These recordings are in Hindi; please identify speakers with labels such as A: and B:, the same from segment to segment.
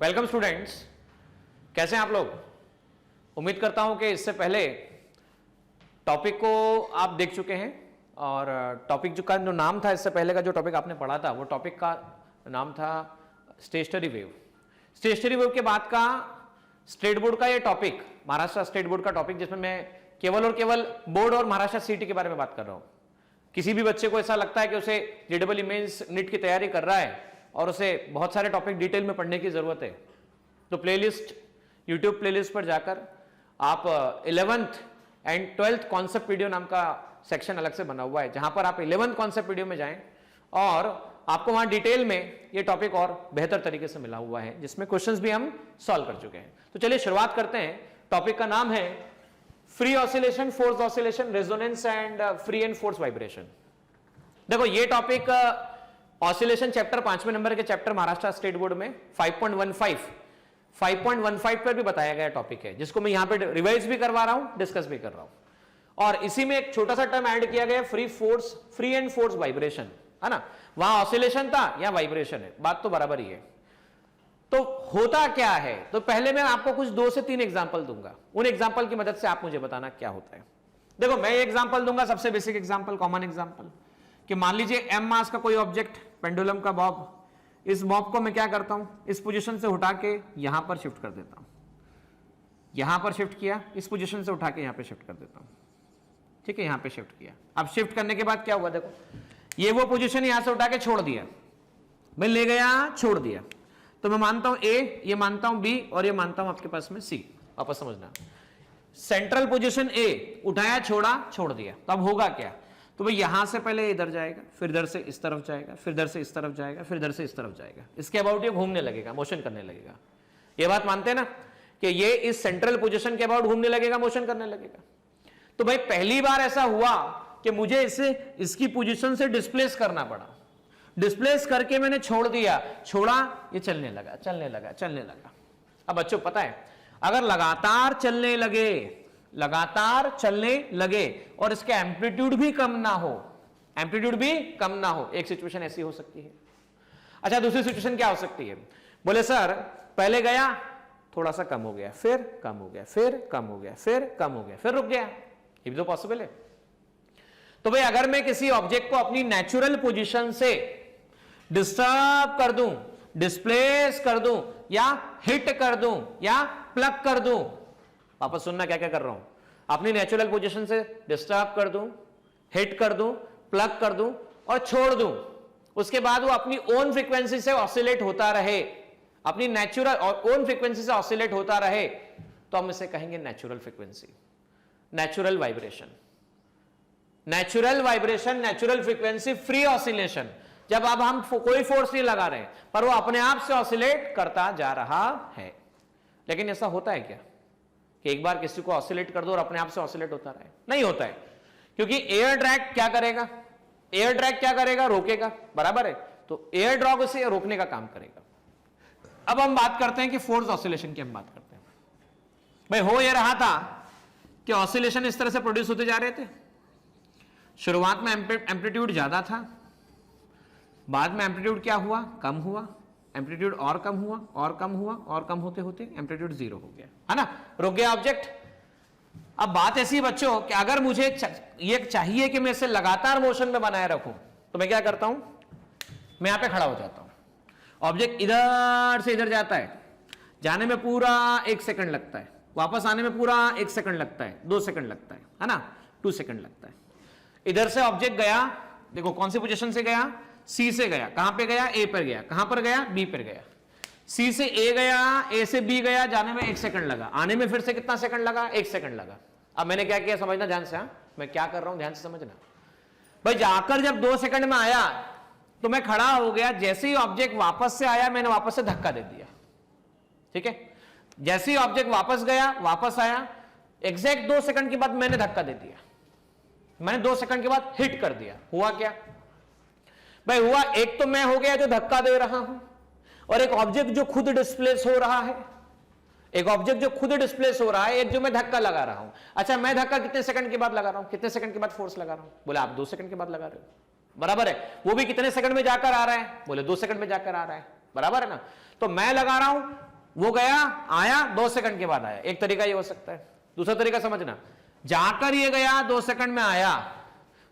A: वेलकम स्टूडेंट्स, कैसे हैं आप लोग। उम्मीद करता हूं कि इससे पहले टॉपिक को आप देख चुके हैं और टॉपिक का जो नाम था, इससे पहले का जो टॉपिक आपने पढ़ा था वो टॉपिक का नाम था स्टेशनरी वेव। स्टेशनरी वेव के बाद का स्टेट बोर्ड का ये टॉपिक, महाराष्ट्र स्टेट बोर्ड का टॉपिक, जिसमें मैं केवल और केवल बोर्ड और महाराष्ट्र सीटी के बारे में बात कर रहा हूं। किसी भी बच्चे को ऐसा लगता है कि उसे जेईई मेंस नीट की तैयारी कर रहा है और उसे बहुत सारे टॉपिक डिटेल में पढ़ने की जरूरत है, तो प्लेलिस्ट, यूट्यूब प्लेलिस्ट पर जाकर आप 11th and 12th concept video नाम का सेक्शन अलग से बना हुआ है, जहां पर आप 11th कॉन्सेप्ट वीडियो में जाएं और आपको वहां डिटेल में ये टॉपिक और बेहतर तरीके से मिला हुआ है, जिसमें क्वेश्चंस भी हम सॉल्व कर चुके हैं। तो चलिए शुरुआत करते हैं। टॉपिक का नाम है free oscillation, force oscillation, resonance and free and force vibration. देखो ये टॉपिक ऑसिलेशन चैप्टर 5वें नंबर के चैप्टर महाराष्ट्र स्टेट बोर्ड में 5.15 पर भी बताया गया टॉपिक है, जिसको मैं यहां पे रिवाइज भी करवा रहा हूं, डिस्कस भी कर रहा हूं। और इसी में एक छोटा सा टर्म ऐड किया गया, फ्री एंड फोर्स वाइब्रेशन, है ना। वहां ऑसिलेशन था, यहां वाइब्रेशन है, बात तो बराबर ही है। तो होता क्या है, तो पहले मैं आपको कुछ 2 से 3 एग्जांपल दूंगा, उन एग्जांपल की मदद से आप मुझे बताना क्या होता है। देखो मैं एग्जांपल दूंगा, सबसे बेसिक एग्जांपल, कॉमन एग्जांपल, कि मान लीजिए एम मास का कोई ऑब्जेक्ट, पेंडुलम का बॉब, इस बॉब को मैं क्या करता हूं, इस पोजीशन से उठा के यहां पर शिफ्ट कर देता हूं, यहां पर शिफ्ट किया, इस पोजीशन से उठा के यहां पे शिफ्ट कर देता हूं, ठीक है, यहां पे शिफ्ट किया। अब शिफ्ट करने के बाद क्या हुआ, देखो ये वो पोजीशन यहां से उठा के छोड़ दिया, मैं ले गया छोड़ दिया, तो मैं मानता हूं ए, ये मानता हूं बी और ये मानता हूं आपके पास में सी। वापस समझना, सेंट्रल पोजीशन ए, उठाया छोड़ा छोड़ दिया, तो अब होगा क्या, तो भाई यहां से पहले इधर जाएगा, फिर इधर से इस तरफ जाएगा, फिर इधर से इस तरफ जाएगा, फिर इधर से इस तरफ जाएगा, इसके अबाउट ये घूमने लगेगा, मोशन करने लगेगा। ये बात मानते हैं ना कि ये इस सेंट्रल पोजीशन के अबाउट घूमने लगेगा, मोशन करने लगेगा। तो भाई पहली बार ऐसा हुआ कि मुझे इसे इसकी पोजीशन से डिस्प्लेस करना पड़ा, डिस्प्लेस करके मैंने छोड़ दिया, छोड़ा, ये चलने लगा चलने लगा चलने लगा। अब बच्चों पता है, अगर लगातार चलने लगे, लगातार चलने लगे और इसका एम्पलीट्यूड भी कम ना हो, एम्पलीट्यूड भी कम ना हो, एक सिचुएशन ऐसी हो सकती है। अच्छा, दूसरी सिचुएशन क्या हो सकती है, बोले सर पहले गया, थोड़ा सा कम हो गया, फिर कम हो गया, फिर कम हो गया, फिर कम हो गया, फिर रुक गया, ये भी तो पॉसिबल है। तो भाई अगर मैं किसी ऑब्जेक्ट को अपनी नेचुरल पोजीशन से डिस्टर्ब कर दूं, डिस्प्लेस कर दूं, या हिट कर दूं, या प्लग कर दूं, वापस सुनना क्या क्या कर रहा हूं, अपनी नेचुरल पोजीशन से डिस्टर्ब कर दूं, हिट कर दूं, प्लग कर दूं और छोड़ दूं, उसके बाद वो अपनी ओन फ्रीक्वेंसी से ऑसिलेट होता रहे, अपनी नेचुरल और ओन फ्रीक्वेंसी से ऑसिलेट होता रहे, तो हम इसे कहेंगे natural frequency, natural vibration, natural vibration, natural frequency, free oscillation. जब अब हम कोई फोर्स नहीं लगा रहे पर वो अपने आप से ऑसिलेट करता जा रहा है। लेकिन ऐसा होता है क्या कि एक बार किसी को ऑसिलेट कर दो और अपने आप से ऑसिलेट होता रहे? नहीं होता है, क्योंकि एयर ड्रैग क्या करेगा, एयर ड्रैग क्या करेगा, रोकेगा, बराबर है, तो एयर ड्रैग उसे रोकने का काम करेगा। अब हम बात करते हैं कि फोर्स ऑसिलेशन की हम बात करते हैं। भाई हो यह रहा था कि ऑसिलेशन इस तरह से प्रोड्यूस होते जा रहे थे, शुरुआत में एम्पलीट्यूड ज्यादा था, बाद में एम्पलीट्यूड क्या हुआ, कम हुआ, एम्पलीट्यूड और कम हुआ और कम हुआ और कम होते होते एम्पलीट्यूड 0 हो गया, है ना, रुक गया ऑब्जेक्ट। अब बात ऐसी बच्चों कि अगर मुझे ये चाहिए कि मैं इसे लगातार मोशन में बनाए रखूं, तो मैं क्या करता हूं, मैं यहां पे खड़ा हो जाता हूं, ऑब्जेक्ट इधर से इधर जाता है, जाने में पूरा 1 सेकंड लगता है, वापस आने में पूरा 1 सेकंड लगता है, 2 सेकंड लगता है ना, 2 सेकंड लगता है। इधर से ऑब्जेक्ट गया, देखो कौन सी पोजीशन से गया, सी से गया, कहां पे गया, ए पर गया, कहां पर गया, बी पर गया, सी से ए गया, ए से बी गया, जाने में 1 सेकंड लगा, आने में फिर से कितना सेकंड लगा, 1 सेकंड लगा। अब मैंने क्या किया, समझना ध्यान से, मैं क्या कर रहा हूं ध्यान से समझना। भाई जाकर जब 2 सेकंड में आया तो मैं खड़ा हो गया, जैसे ही ऑब्जेक्ट वापस से आया मैंने वापस से धक्का दे दिया, ठीक है, जैसे ही ऑब्जेक्ट वापस गया, वापस आया, एग्जैक्ट 2 सेकंड के बाद मैंने धक्का दे दिया, मैंने 2 सेकंड के बाद हिट कर दिया। हुआ क्या भाई, हुआ एक तो मैं हो गया जो धक्का दे रहा हूं, और एक ऑब्जेक्ट जो खुद डिस्प्लेस हो रहा है, एक ऑब्जेक्ट जो खुद डिस्प्लेस हो रहा है, एक जो मैं धक्का लगा रहा हूं। अच्छा, मैं धक्का कितने सेकंड के बाद लगा रहा हूं, कितने सेकंड के बाद फोर्स लगा रहा हूं, बोले आप 2 सेकंड के बाद लगा रहे हो, बराबर है। वो भी कितने सेकंड में जाकर आ रहा है, बोले 2 सेकंड में जाकर आ रहा है, बराबर है ना। तो मैं लगा रहा हूं वो गया आया 2 सेकंड के बाद आया, एक तरीका ये हो सकता है। दूसरा तरीका समझना, जाकर ये गया 2 सेकंड में आया,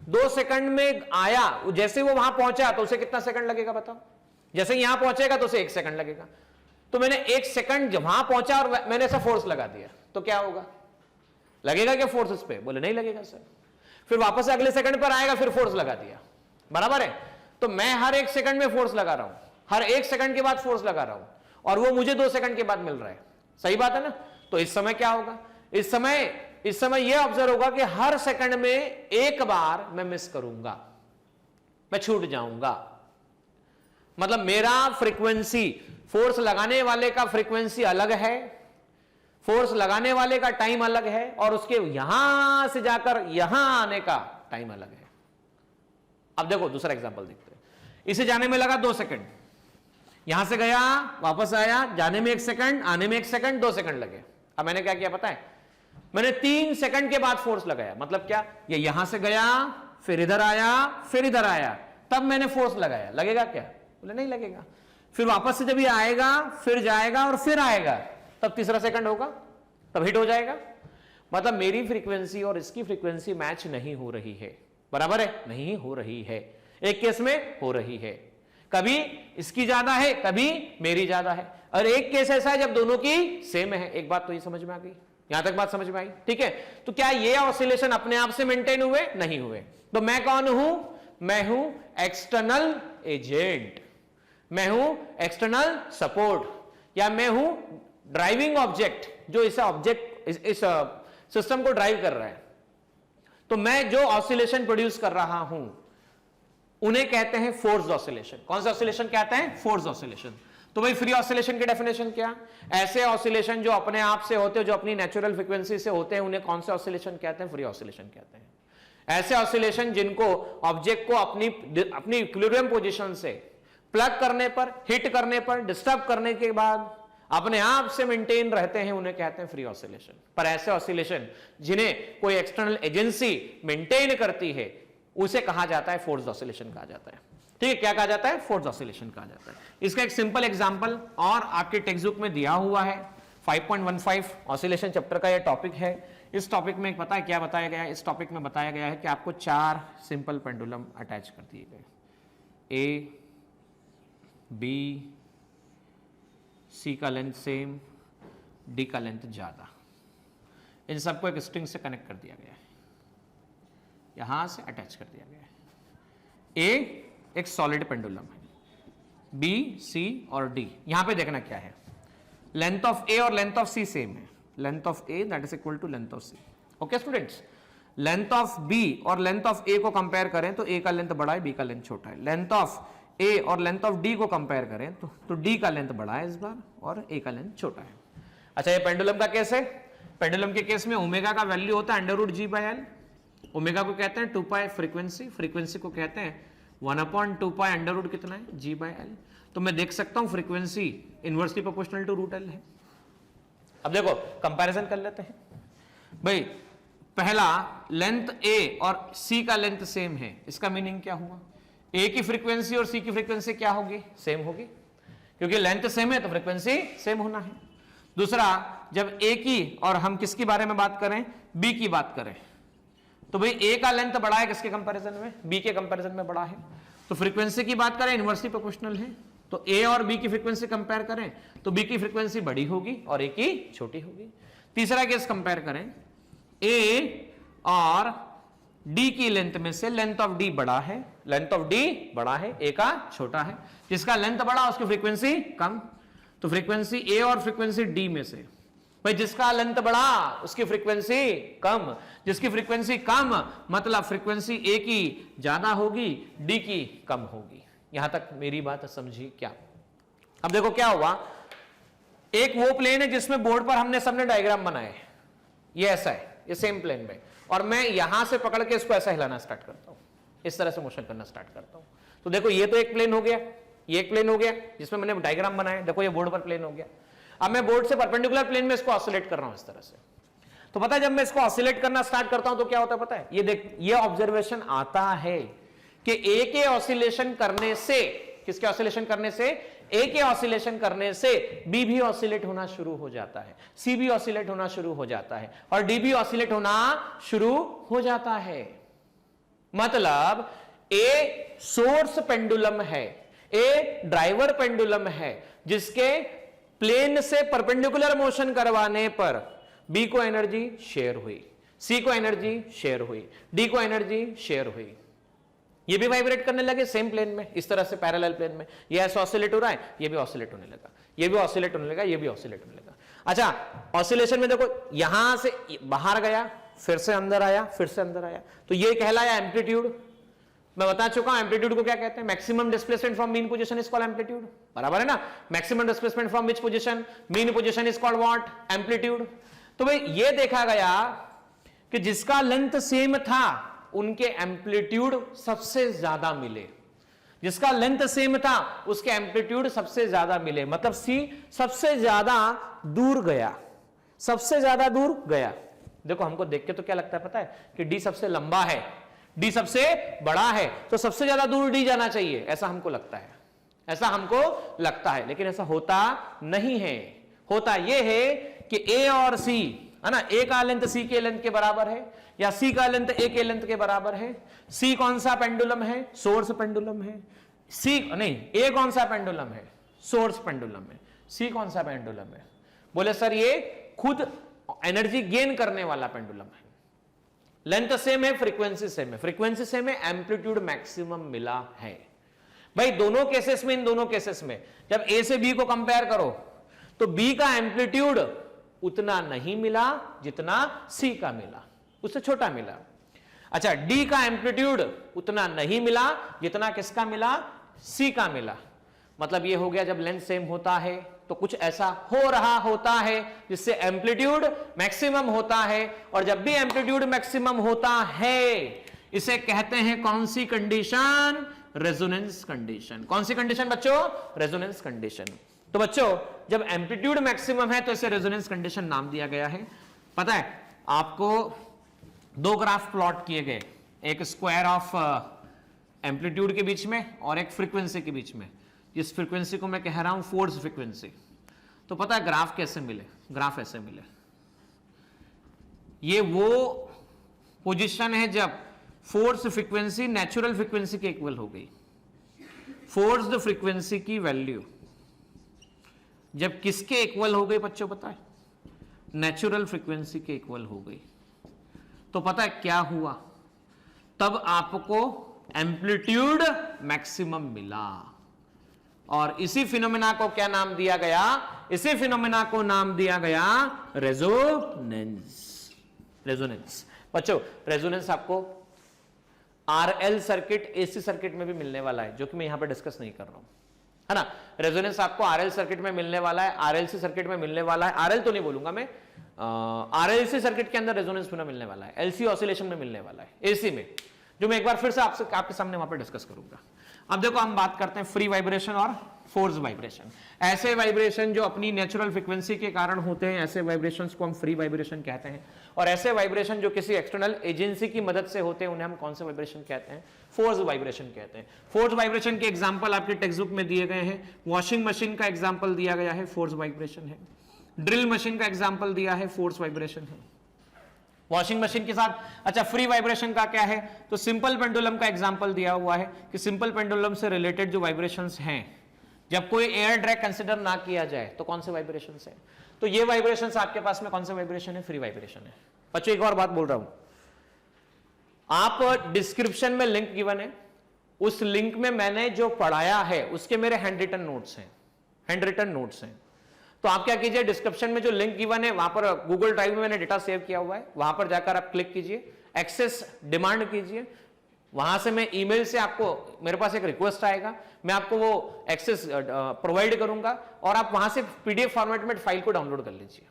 A: 2 सेकंड में आया, जैसे वो वहां पहुंचा तो उसे कितना सेकंड लगेगा बताओ? जैसे यहां पहुंचेगा तो उसे 1 सेकंड लगेगा। तो मैंने 1 सेकंड वहां पहुंचा और मैंने ऐसा फोर्स लगा दिया, तो क्या होगा? लगेगा क्या फोर्स उस पर? बोले नहीं लगेगा सर। फिर वापस अगले सेकंड पर आएगा, फिर फोर्स लगा दिया, बराबर है। तो मैं हर 1 सेकंड में फोर्स लगा रहा हूं, हर 1 सेकंड के बाद फोर्स लगा रहा हूं, और वो मुझे 2 सेकंड के बाद मिल रहा है। सही बात है ना? तो इस समय क्या होगा? इस समय यह ऑब्जर्व होगा कि हर सेकंड में एक बार मैं मिस करूंगा, मैं छूट जाऊंगा। मतलब मेरा फ्रीक्वेंसी, फोर्स लगाने वाले का फ्रीक्वेंसी अलग है, फोर्स लगाने वाले का टाइम अलग है, और उसके यहां से जाकर यहां आने का टाइम अलग है। अब देखो दूसरा एग्जांपल देखते हैं। इसे जाने में लगा 2 सेकंड, यहां से गया वापस आया, जाने में 1 सेकंड, आने में 1 सेकंड, 2 सेकंड लगे। अब मैंने क्या किया पता है? मैंने 3 सेकंड के बाद फोर्स लगाया। मतलब क्या? ये यहां से गया, फिर इधर आया, फिर इधर आया, तब मैंने फोर्स लगाया। लगेगा क्या? बोले नहीं लगेगा। फिर वापस से जब ये आएगा, फिर जाएगा और फिर आएगा, तब तीसरा सेकंड होगा, तब हिट हो जाएगा। मतलब मेरी फ्रीक्वेंसी और इसकी फ्रीक्वेंसी मैच नहीं हो रही है, बराबर है? नहीं हो रही है। एक केस में हो रही है, कभी इसकी ज्यादा है, कभी मेरी ज्यादा है, और एक केस ऐसा है जब दोनों की सेम है। एक बात तो ये समझ में आ गई, यहां तक बात समझ में आई? ठीक है। तो क्या ये ऑसिलेशन अपने आप से मेंटेन हुए? नहीं हुए। तो मैं कौन हूं? मैं हूं एक्सटर्नल एजेंट, मैं हूं एक्सटर्नल सपोर्ट, या मैं हूं ड्राइविंग ऑब्जेक्ट, जो इस ऑब्जेक्ट इस सिस्टम को ड्राइव कर रहा है। तो मैं जो ऑसिलेशन प्रोड्यूस कर रहा हूं उन्हें कहते हैं फोर्स्ड ऑसिलेशन। कौन सा ऑसिलेशन कहते हैं? Forced oscillation. तो भाई फ्री ऑसिलेशन की डेफिनेशन क्या? ऐसे ऑसिलेशन जो अपने आप से होते हैं, जो अपनी नेचुरल फ्रीक्वेंसी से होते हैं, उन्हें कौन से ऑसिलेशन कहते हैं? फ्री ऑसिलेशन कहते हैं। ऐसे ऑसिलेशन जिनको ऑब्जेक्ट को अपनी इक्विलिब्रियम पोजीशन से प्लग करने पर, हिट करने पर, डिस्टर्ब करने के बाद अपने आप से मेंटेन रहते हैं, उन्हें कहते हैं फ्री ऑसिलेशन। पर ऐसे ऑसिलेशन जिन्हें कोई एक्सटर्नल एजेंसी मेंटेन करती है, उसे कहा जाता है फोर्स्ड ऑसिलेशन कहा जाता है। ठीक है, क्या कहा जाता है? फोर्स्ड ऑसिलेशन कहा जाता है। इसका एक सिंपल एग्जांपल और आपके टेक्स्ट बुक में दिया हुआ है, 5.15 ऑसिलेशन चैप्टर का यह टॉपिक है। इस टॉपिक में पता है क्या बताया गया है? इस टॉपिक में बताया गया है कि आपको 4 सिंपल पेंडुलम अटैच कर दिए गए, ए, बी, सी का लेंथ सेम, डी का लेंथ ज्यादा। इन सबको एक स्ट्रिंग से कनेक्ट कर दिया गया है, यहां से अटैच कर दिया गया है। ए एक सॉलिड पेंडुलम है, बी, सी और डी। यहां पे देखना क्या है, लेंथ ऑफ ए और लेंथ ऑफ सी सेम है। Length of A that is equal to length of C. Okay students, length of B और लेंथ ऑफ ए को कंपेयर करें तो ए का लेंथ बड़ा है, बी का लेंथ छोटा है। लेंथ ऑफ ए और लेंथ ऑफ डी को कंपेयर करें तो डी का लेंथ बड़ा है इस बार और ए का लेंथ छोटा है। अच्छा, ये पेंडुलम का केस है। पेंडुलम के केस में ओमेगा का वैल्यू होता है √g/l। ओमेगा को कहते हैं 2 पाई फ्रीक्वेंसी, फ्रीक्वेंसी को कहते हैं 1/2 पाई √ कितना है? g/l। तो मैं देख सकता हूं frequency inversely proportional to √l है। अब देखो कंपैरिजन कर लेते हैं। भाई पहला, लेंथ ए और सी का लेंथ सेम है, इसका मीनिंग क्या हुआ? ए की फ्रीक्वेंसी और सी की फ्रीक्वेंसी क्या होगी? सेम होगी, क्योंकि लेंथ सेम है तो फ्रीक्वेंसी सेम होना है। दूसरा, जब ए की और हम किसके बारे में बात करें? बी की बात करें, तो भाई ए का लेंथ बड़ा है किसके कंपैरिजन में? बी के कंपैरिजन में बड़ा है। तो फ्रीक्वेंसी की बात करें, इनवर्सली प्रोपोर्शनल है, तो ए और बी की फ्रीक्वेंसी कंपेयर करें तो बी की फ्रीक्वेंसी बड़ी होगी और ए की छोटी होगी। तीसरा केस कंपेयर करें, ए और डी की लेंथ में से लेंथ ऑफ डी बड़ा है, लेंथ ऑफ डी बड़ा है, ए का छोटा है। जिसका लेंथ बड़ा उसकी फ्रीक्वेंसी कम, तो फ्रीक्वेंसी ए और फ्रीक्वेंसी डी में से भाई जिसका लेंथ बड़ा उसकी फ्रीक्वेंसी कम, जिसकी फ्रीक्वेंसी कम मतलब फ्रीक्वेंसी ए की ज्यादा होगी, डी की कम होगी। यहां तक मेरी बात समझी क्या? अब देखो क्या हुआ, एक वो प्लेन है जिसमें बोर्ड पर हमने सबने डायग्राम बनाए, ये ऐसा है, ये सेम प्लेन में, और मैं यहां से पकड़ के इसको ऐसा हिलाना स्टार्ट करता हूं, इस तरह से मोशन करना स्टार्ट करता हूं। तो देखो ये तो एक प्लेन हो गया, ये एक प्लेन हो गया जिसमें मैंने डायग्राम बनाया, देखो ये बोर्ड पर प्लेन हो गया। अब मैं बोर्ड से परपेंडिकुलर प्लेन में इसको ऑसिलेट कर रहा हूं इस तरह से। तो पता है जब मैं इसको ऑसिलेट करना स्टार्ट करता हूं तो क्या होता है पता है? ये देख, ये ऑब्जर्वेशन आता है कि ए के ऑसिलेशन करने से, किसके ऑसिलेशन करने से? ए के ऑसिलेशन करने से बी भी ऑसिलेट होना शुरू हो जाता है, सी भी ऑसिलेट होना शुरू हो जाता है और डी भी ऑसिलेट होना शुरू हो जाता है। मतलब ए सोर्स पेंडुलम है, ए ड्राइवर पेंडुलम है, जिसके प्लेन से परपेंडिकुलर मोशन करवाने पर बी को एनर्जी शेयर हुई, सी को एनर्जी शेयर हुई, डी को एनर्जी शेयर हुई। ये भी वाइब्रेट करने लगे सेम प्लेन में, इस तरह से पैरेलल प्लेन में। ये ऐसे ऑसिलेट हो रहा है, ये भी ऑसिलेट होने लगा, ये भी ऑसिलेट होने लगा, ये भी ऑसिलेट होने लगा। अच्छा, ऑसिलेशन में देखो यहां से बाहर गया, फिर से अंदर आया, फिर से अंदर आया, तो ये कहलाया एम्पलीट्यूड। मैं बता चुका हूं एम्पलीट्यूड को क्या कहते हैं। Maximum displacement from mean position is called amplitude, बराबर है ना। Maximum displacement from which position, mean position is called what, amplitude. तो भाई ये देखा गया कि जिसका लेंथ सेम था उनके एम्पलीट्यूड सबसे ज्यादा मिले, जिसका लेंथ सेम था उसके एम्पलीट्यूड सबसे ज्यादा मिले। मतलब सी सबसे ज्यादा दूर गया, सबसे ज्यादा दूर गया। देखो हमको देख के तो क्या लगता है पता है कि डी सबसे लंबा है, डी सबसे बड़ा है, तो सबसे ज्यादा दूर डी जाना चाहिए, ऐसा हमको लगता है, ऐसा हमको लगता है। लेकिन ऐसा होता नहीं है। होता यह है कि ए और सी है ना, ए का लेंथ सी के लेंथ के बराबर है या सी का लेंथ ए के लेंथ के बराबर है। सी कौन सा पेंडुलम है, सोर्स पेंडुलम है। सी नहीं, ए कौन सा पेंडुलम है, सोर्स पेंडुलम है। सी कौन सा पेंडुलम है, बोले सर ये खुद एनर्जी गेन करने वाला पेंडुलम है। लेंथ सेम है, फ्रीक्वेंसी सेम है, फ्रीक्वेंसी सेम है, एम्पलीट्यूड मैक्सिमम मिला है। भाई दोनों केसेस में, इन दोनों केसेस में जब ए से बी को कंपेयर करो तो बी का एम्पलीट्यूड उतना नहीं मिला जितना सी का मिला, उससे छोटा मिला। अच्छा, डी का एम्पलीट्यूड उतना नहीं मिला जितना किसका मिला, सी का मिला। मतलब ये हो गया जब लेंथ सेम होता है तो कुछ ऐसा हो रहा होता है जिससे एम्पलीट्यूड मैक्सिमम होता है, और जब भी एम्पलीट्यूड मैक्सिमम होता है इसे कहते हैं कौन सी कंडीशन, रेजोनेंस कंडीशन। कौन सी कंडीशन बच्चों, रेजोनेंस कंडीशन। तो बच्चों जब एम्पलीट्यूड मैक्सिमम है तो इसे रेजोनेंस कंडीशन नाम दिया गया है। पता है आपको दो ग्राफ प्लॉट किए गए, एक स्क्वायर ऑफ एम्पलीट्यूड के बीच में और एक फ्रीक्वेंसी के बीच में। जिस फ्रीक्वेंसी को मैं कह रहा हूं फोर्स फ्रीक्वेंसी, तो पता है ग्राफ कैसे मिले, ग्राफ ऐसे मिले। ये वो पोजीशन है जब फोर्स फ्रीक्वेंसी नेचुरल फ्रीक्वेंसी के इक्वल हो गई। फोर्स्ड फ्रीक्वेंसी की वैल्यू जब किसके इक्वल हो गई बच्चों, पता है नेचुरल फ्रीक्वेंसी के इक्वल हो गई। तो पता है क्या हुआ, तब आपको एम्पलीट्यूड मैक्सिमम मिला। और इसी फिनोमेना को क्या नाम दिया गया, इसी फिनोमेना को नाम दिया गया रेजोनेंस। रेजोनेंस बच्चों, रेजोनेंस आपको आरएल सर्किट, एसी सर्किट में भी मिलने वाला है, जो कि मैं यहां पर डिस्कस नहीं कर रहा हूं, है ना। रेजोनेंस आपको आरएल सर्किट में मिलने वाला है, आरएलसी सर्किट में मिलने वाला है। आरएल तो नहीं बोलूंगा मैं, आरएलसी सर्किट के अंदर रेजोनेंस फिनोमेना मिलने वाला है, एलसी ऑसिलेशन में मिलने वाला है, एसी में, जो मैं एक बार फिर से आपके सामने वहां पर डिस्कस करूंगा। अब देखो हम बात करते हैं फ्री वाइब्रेशन और फोर्स वाइब्रेशन। ऐसे वाइब्रेशन जो अपनी नेचुरल फ्रीक्वेंसी के कारण होते हैं, ऐसे वाइब्रेशंस को हम फ्री वाइब्रेशन कहते हैं। और ऐसे वाइब्रेशन जो किसी एक्सटर्नल एजेंसी की मदद से होते हैं उन्हें हम कौन से वाइब्रेशन कहते हैं, फोर्स वाइब्रेशन कहते हैं। फोर्स वाइब्रेशन के एग्जांपल आपके टेक्स्ट बुक में दिए गए हैं। वॉशिंग मशीन का एग्जांपल दिया गया है, फोर्स वाइब्रेशन है। ड्रिल मशीन का एग्जांपल दिया है, फोर्स वाइब्रेशन है। वॉशिंग मशीन के साथ अच्छा फ्री वाइब्रेशन का क्या है, तो सिंपल पेंडुलम का एग्जांपल दिया हुआ है कि सिंपल पेंडुलम से रिलेटेड जो वाइब्रेशंस हैं, जब कोई एयर ड्रैग कंसिडर ना किया जाए तो कौन से वाइब्रेशंस हैं, तो ये वाइब्रेशंस आपके पास में कौन से वाइब्रेशन है, फ्री वाइब्रेशन है। बच्चों एक और बात बोल रहा हूं, आप डिस्क्रिप्शन में लिंक गिवन है, उस लिंक में मैंने जो पढ़ाया है उसके मेरे हैंड रिटन नोट्स हैं, हैंड रिटन नोट्स हैं। तो आप क्या कीजिए, डिस्क्रिप्शन में जो लिंक गिवन है वहां पर गूगल ड्राइव में मैंने डेटा सेव किया हुआ है, वहां पर जाकर आप क्लिक कीजिए, एक्सेस डिमांड कीजिए, वहां से मैं ईमेल से आपको, मेरे पास एक रिक्वेस्ट आएगा, मैं आपको वो एक्सेस प्रोवाइड करूंगा और आप वहां से पीडीएफ फॉर्मेट में फाइल को डाउनलोड कर लीजिए।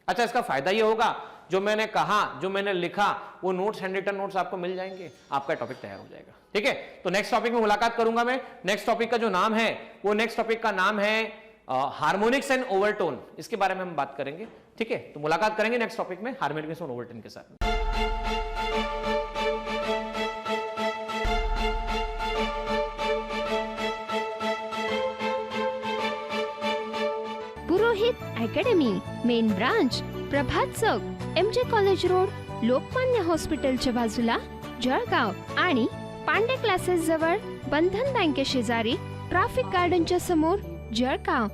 A: अच्छा, इसका फायदा ये होगा, जो मैंने कहा, जो मैंने लिखा, वो नोट्स, हैंड रिटन नोट्स आपको मिल जाएंगे, आपका टॉपिक तैयार हो जाएगा। ठीक है, तो नेक्स्ट टॉपिक में मुलाकात करूंगा मैं। नेक्स्ट टॉपिक का जो नाम है, वो नेक्स्ट टॉपिक का नाम है हार्मोनिक्स एंड ओवरटोन, इसके बारे में हम बात करेंगे। ठीक है, तो मुलाकात करेंगे नेक्स्ट टॉपिक में हार्मोनिक्स एंड ओवरटोन के साथ।
B: अकॅडमी, मेन ब्रांच, प्रभात चौक, MJ कॉलेज रोड, लोकमान्य हॉस्पिटलच्या बाजूला, जळगाव आणि पांडे क्लासेस जवळ, बंधन बँके शेजारी, ट्रॅफिक गार्डनच्या समोर, जळगाव.